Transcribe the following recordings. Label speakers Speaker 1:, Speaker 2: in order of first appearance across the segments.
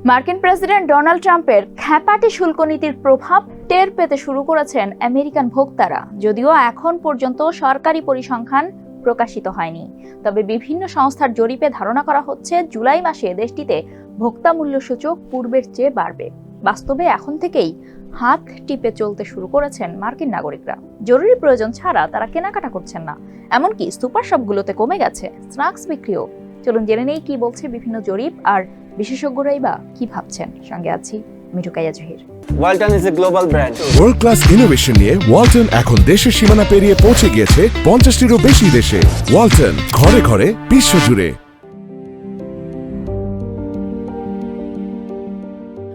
Speaker 1: মার্কিন president Donald ট্রাম্পের খ্যাপাটে শুল্ক নীতির প্রভাব টের পেতে শুরু করেছেন আমেরিকান ভোক্তারা। যদিও এখন পর্যন্ত সরকারি পরিসংখ্যান প্রকাশিত হয়নি, তবে বিভিন্ন সংস্থার জরিপে ধারণা করা হচ্ছে জুলাই মাসে দেশটিতে ভোক্তা মূল্য সূচক পূর্বের চেয়ে বাড়বে। বাস্তবে এখন থেকেই হাত টিপে চলতে শুরু করেছেন মার্কিন নাগরিকরা। জরুরি প্রয়োজন ছাড়া তারা কেনাকাটা করছেন না, এমনকি সুপার শপগুলোতে কমে গেছে স্ন্যাক্স বিক্রিও। চলুন জেনে নেই কি বলছে বিভিন্ন জরিপ আর বিশেষজ্ঞরাই বা কি ভাবছেন। সঙ্গে আছি আমি Rukaiya Zahir.
Speaker 2: Walton is a global brand.
Speaker 3: World class innovation নিয়ে ওয়ালটন এখন দেশের সীমানা পেরিয়ে পৌঁছে গিয়েছে 50টিরও বেশি দেশে। ওয়ালটন, ঘরে ঘরে বিশ্বজুড়ে।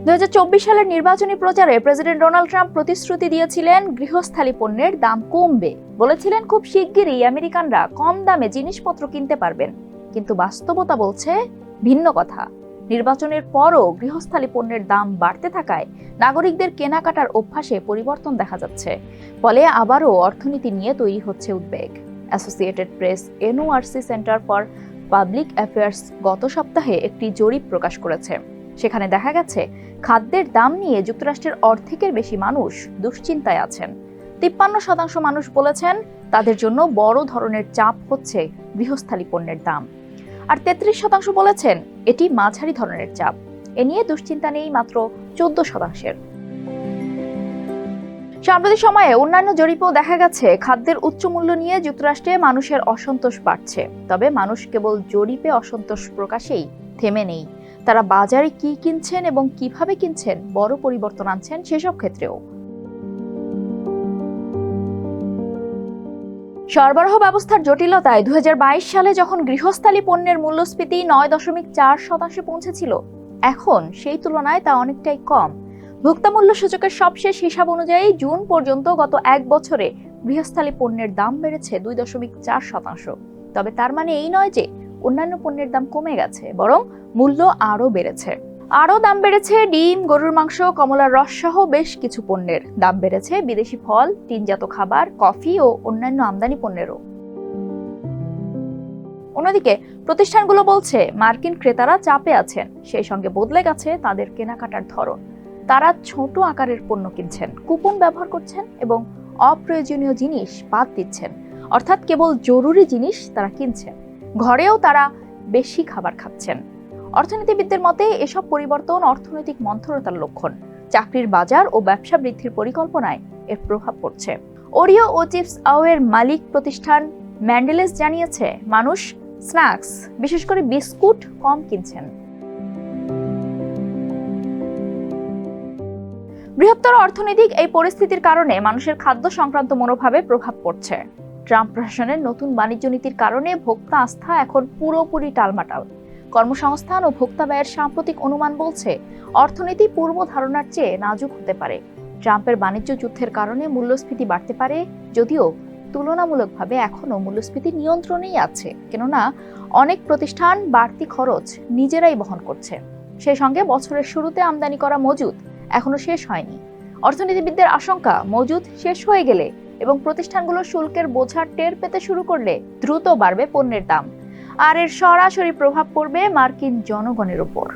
Speaker 1: 2024 সালের নির্বাচনী প্রচারে প্রেসিডেন্ট ডোনাল্ড ট্রাম্প প্রতিশ্রুতি দিয়েছিলেন গৃহস্থালী পণ্যের দাম কমবে। বলেছিলেন খুব শিগগিরই আমেরিকানরা কম দামে জিনিসপত্র কিনতে পারবেন। কিন্তু বাস্তবতা বলছে ভিন্ন কথা। নির্বাচনের পরও গৃহস্থালী পণ্যের দাম বাড়তে থাকায় নাগরিকদের কেনাকাটার অভ্যাসে পরিবর্তন দেখা যাচ্ছে। ফলে আবারও অর্থনীতি নিয়ে তৈরি হচ্ছে উদ্বেগ। Associated press NORC centre for public affairs গত সপ্তাহে একটি জরিপ প্রকাশ করেছে। সেখানে দেখা গেছে খাদ্যের দাম নিয়ে যুক্তরাষ্ট্রের অর্ধেকের বেশি মানুষ দুশ্চিন্তায় আছেন। 53% মানুষ বলেছেন তাদের জন্য বড় ধরনের চাপ হচ্ছে গৃহস্থালী পণ্যের দাম, আর 33% বলেছেন এটি মাঝারি ধরনের চাপ। এ নিয়ে দুশ্চিন্তা নেই মাত্র 14%। সাম্প্রতিক সময়ে অন্যান্য জরিপেও দেখা গেছে খাদ্যের উচ্চ মূল্য নিয়ে যুক্তরাষ্ট্রে মানুষের অসন্তোষ বাড়ছে। তবে মানুষ কেবল জরিপে অসন্তোষ প্রকাশেই থেমে নেই, তারা বাজারে কি কিনছেন এবং কিভাবে কিনছেন বড় পরিবর্তন আনছেন সেসব ক্ষেত্রেও। সরবরাহ ব্যবস্থার জটিলতায় 2022 সালে যখন গৃহস্থালী পণ্যের মূল্যস্ফীতি 9.4% পৌঁছেছিল, এখন সেই তুলনায় তা অনেকটাই কম। ভোক্তা মূল্য সূচকের সবশেষ হিসাব অনুযায়ী জুন পর্যন্ত গত এক বছরে গৃহস্থালী পণ্যের দাম বেড়েছে 2.4%। তবে তার মানে এই নয় যে অন্যান্য পণ্যের দাম কমে গেছে, বরং মূল্য আরও বেড়েছে। আরও দাম বেড়েছে ডিম, গরুর মাংস, কমলার রস সহ বেশ কিছু পণ্যের। দাম বেড়েছে বিদেশি ফল, টিনজাত খাবার, কফি ও অন্যান্য আমদানি পণ্যেরও। অন্যদিকে প্রতিষ্ঠানগুলো বলছে মার্কিন ক্রেতারা চাপে আছেন, সেই সঙ্গে বদলে গেছে তাদের কেনাকাটার ধরন। তারা ছোট আকারের পণ্য কিনছেন, কুপন ব্যবহার করছেন এবং অপ্রয়োজনীয় জিনিস বাদ দিচ্ছেন। অর্থাৎ কেবল জরুরি জিনিস তারা কিনছেন। ঘরেও তারা বেশি খাবার খাচ্ছেন। অর্থনীতিবিদদের মতে এসব পরিবর্তন অর্থনৈতিক মন্থরতার লক্ষণ। চাকরির বাজার ও ব্যবসা বৃদ্ধির পরিকল্পনায় এর প্রভাব পড়ছে। ওরিও ও চিপস আওয়ের মালিক প্রতিষ্ঠান ম্যান্ডেলেস জানিয়েছে মানুষ স্ন্যাক্স, বিশেষ করে বিস্কুট কম কিনছেন। বৃহত্তর অর্থনৈতিক এই পরিস্থিতির কারণে মানুষের খাদ্য সংক্রান্ত মনোভাবে প্রভাব পড়ছে। ট্রাম্প প্রশাসনের নতুন বাণিজ্য নীতির কারণে ভোক্তা আস্থা এখন পুরোপুরি টালমাটাল। কর্মসংস্থান ও ভোক্তা ব্যয়ের সাম্প্রতিক অনুমান বলছে অর্থনীতি পূর্ব ধারণার চেয়ে নাজুক হতে পারে। ট্রাম্পের বাণিজ্য যুদ্ধের কারণে মূল্যস্ফীতি বাড়তে পারে, যদিও তুলনামূলকভাবে এখনো মূল্যস্ফীতি নিয়ন্ত্রণেই আছে, কেননা অনেক প্রতিষ্ঠান বাড়তি খরচ নিজেরাই বহন করছে। সেই সঙ্গে বছরের শুরুতে আমদানি করা মজুদ এখনো শেষ হয়নি। অর্থনীতিবিদদের আশঙ্কা মজুদ শেষ হয়ে গেলে এবং প্রতিষ্ঠানগুলো শুল্কের বোঝা টের পেতে শুরু করলে দ্রুত বাড়বে পণ্যের দাম, আর এর সরাসরি প্রভাব পড়বে মার্কিন জনগণের উপর।